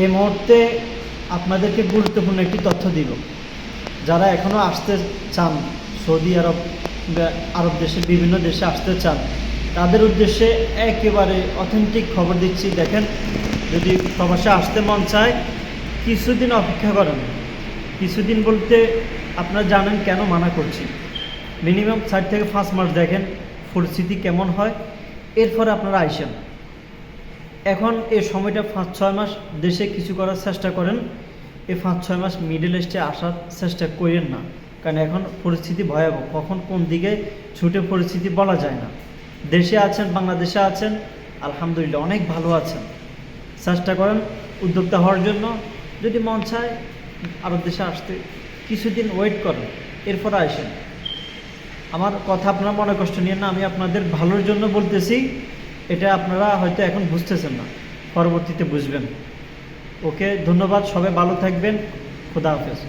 এই মুহূর্তে আপনাদেরকে গুরুত্বপূর্ণ একটি তথ্য দিব। যারা এখনও আসতে চান, সৌদি আরব আরব দেশে বিভিন্ন দেশে আসতে চান, তাদের উদ্দেশ্যে একেবারে অথেন্টিক খবর দিচ্ছি। দেখেন, যদি প্রবাসে আসতে মন চায়, কিছুদিন অপেক্ষা করেন। কিছুদিন বলতে আপনারা জানেন কেন মানা করছি। মিনিমাম 4 থেকে 5 মাস দেখেন পরিস্থিতি কেমন হয়, এরপরে আপনারা আইসেন। এখন এই সময়টা 5-6 মাস দেশে কিছু করার চেষ্টা করেন। এই 5-6 মাস মিডল ইস্টে আসার চেষ্টা করেন না, কারণ এখন পরিস্থিতি ভয়াবহ। কখন কোন দিকে ছুটে পরিস্থিতি বলা যায় না। দেশে আছেন, বাংলাদেশে আছেন, আলহামদুলিল্লাহ অনেক ভালো আছেন। চেষ্টা করেন উদ্যোক্তা হওয়ার জন্য। যদি মন চায় আরব দেশে আসতে, কিছুদিন ওয়েট করেন, এরপর আসেন। আমার কথা আপনারা মনে কষ্ট নিয়েন না, আমি আপনাদের ভালোর জন্য বলতেছি। এটা আপনারা হয়তো এখন বুঝতেছেন না, পরবর্তীতে বুঝবেন। ওকে, ধন্যবাদ, সবাই ভালো থাকবেন। খুদা হাফেজ।